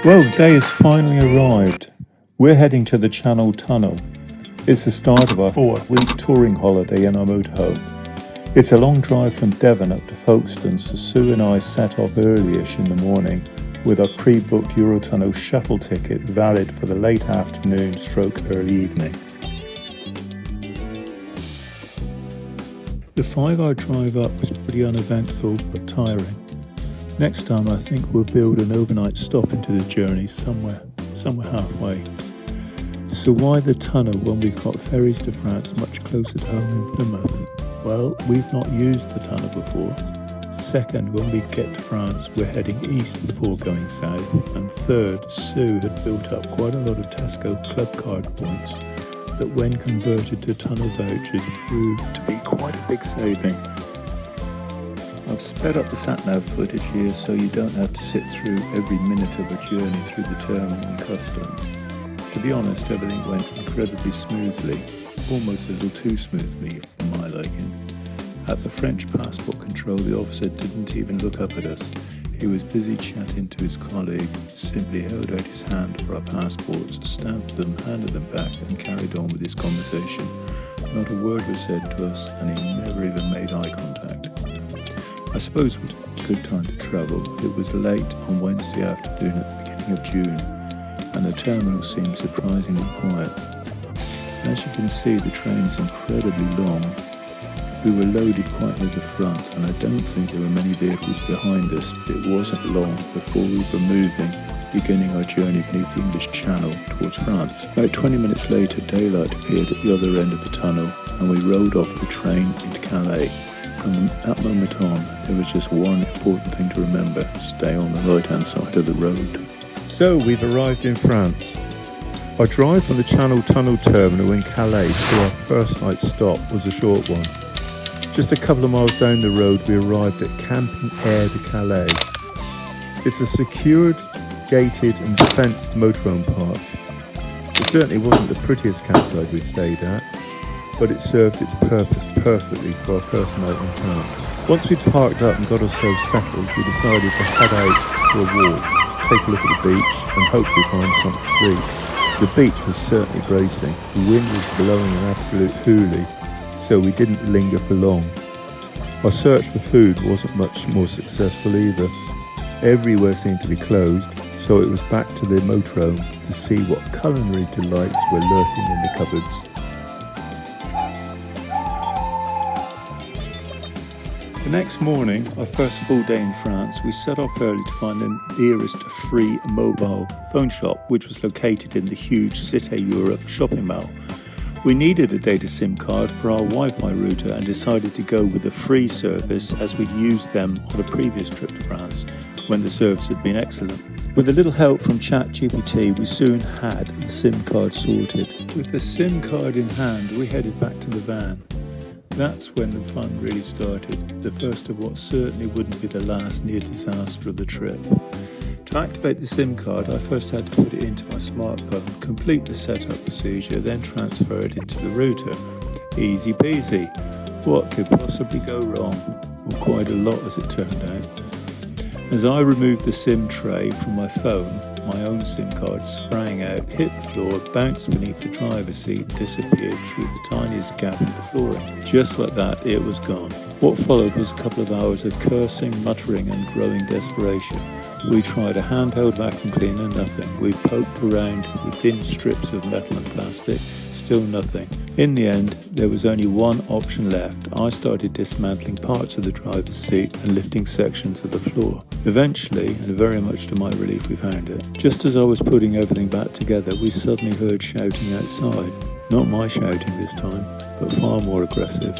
Well, the day has finally arrived. We're heading to the Channel Tunnel. It's the start of our 4-week touring holiday in our motorhome. It's a long drive from Devon up to Folkestone, so Sue and I set off early-ish in the morning with our pre-booked Eurotunnel shuttle ticket valid for the late afternoon stroke early evening. The 5-hour drive up was pretty uneventful but tiring. Next time I think we'll build an overnight stop into the journey somewhere halfway. So why the tunnel when we've got ferries to France much closer to home in Plymouth? Well, we've not used the tunnel before. Second, when we get to France we're heading east before going south. And third, Sue had built up quite a lot of Tesco club card points that when converted to tunnel vouchers proved to be quite a big saving. I've sped up the sat-nav footage here so you don't have to sit through every minute of a journey through the terminal and customs. To be honest, everything went incredibly smoothly, almost a little too smoothly for my liking. At the French passport control, the officer didn't even look up at us. He was busy chatting to his colleague, simply held out his hand for our passports, stamped them, handed them back and carried on with his conversation. Not a word was said to us and he never even made eye contact. I suppose it was a good time to travel. It was late on Wednesday afternoon at the beginning of June, and the terminal seemed surprisingly quiet. As you can see, the train is incredibly long. We were loaded quite near the front, and I don't think there were many vehicles behind us, but it wasn't long before we were beginning our journey beneath the English Channel towards France. About 20 minutes later, daylight appeared at the other end of the tunnel, and we rode off the train into Calais. From that moment on, there was just one important thing to remember: stay on the right-hand side of the road. So we've arrived in France. Our drive from the Channel Tunnel terminal in Calais to our first night stop was a short one. Just a couple of miles down the road, we arrived at Camping Air de Calais. It's a secured, gated and fenced motorhome park. It certainly wasn't the prettiest campsite we'd stayed at, but it served its purpose perfectly for our first night in France. Once we'd parked up and got ourselves settled, we decided to head out for a walk, take a look at the beach and hopefully find something to eat. The beach was certainly bracing. The wind was blowing an absolute hoolie, so we didn't linger for long. Our search for food wasn't much more successful either. Everywhere seemed to be closed, so it was back to the motorhome to see what culinary delights were lurking in the cupboards. The next morning, our first full day in France, we set off early to find the nearest free mobile phone shop, which was located in the huge Cité Europe shopping mall. We needed a data SIM card for our Wi-Fi router and decided to go with the free service as we'd used them on a previous trip to France when the service had been excellent. With a little help from ChatGPT, we soon had the SIM card sorted. With the SIM card in hand, we headed back to the van. That's when the fun really started, the first of what certainly wouldn't be the last near disaster of the trip. To activate the SIM card, I first had to put it into my smartphone, complete the setup procedure, then transfer it into the router. Easy peasy. What could possibly go wrong? Well, quite a lot as it turned out. As I removed the SIM tray from my phone, my own SIM card sprang out, hit the floor, bounced beneath the driver's seat and disappeared through the tiniest gap in the flooring. Just like that, it was gone. What followed was a couple of hours of cursing, muttering and growing desperation. We tried a handheld vacuum cleaner, nothing. We poked around with thin strips of metal and plastic, still nothing. In the end, there was only one option left. I started dismantling parts of the driver's seat and lifting sections of the floor. Eventually, and very much to my relief, we found it. Just as I was putting everything back together, we suddenly heard shouting outside. Not my shouting this time, but far more aggressive.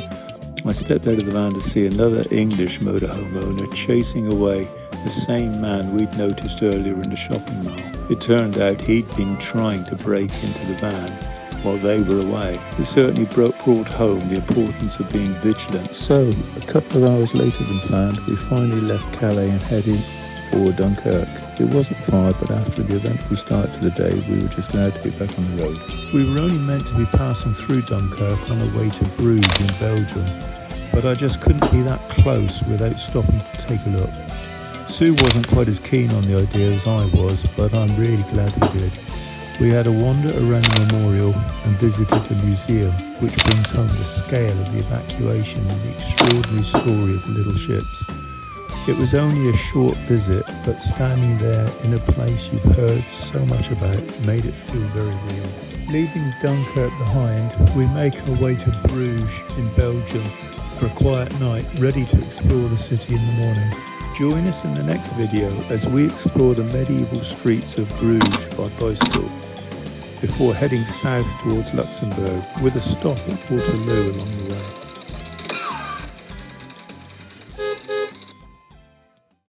I stepped out of the van to see another English motorhome owner chasing away the same man we'd noticed earlier in the shopping mall. It turned out he'd been trying to break into the van while they were away. It certainly brought home the importance of being vigilant. So, a couple of hours later than planned, we finally left Calais and headed for Dunkirk. It wasn't far, but after the eventful start to the day, we were just glad to be back on the road. We were only meant to be passing through Dunkirk on our way to Bruges in Belgium, but I just couldn't be that close without stopping to take a look. Sue wasn't quite as keen on the idea as I was, but I'm really glad we did. We had a wander around the memorial and visited the museum, which brings home the scale of the evacuation and the extraordinary story of the little ships. It was only a short visit, but standing there in a place you've heard so much about made it feel very real. Leaving Dunkirk behind, we make our way to Bruges in Belgium for a quiet night, ready to explore the city in the morning. Join us in the next video as we explore the medieval streets of Bruges by bicycle, before heading south towards Luxembourg with a stop at Waterloo along the way.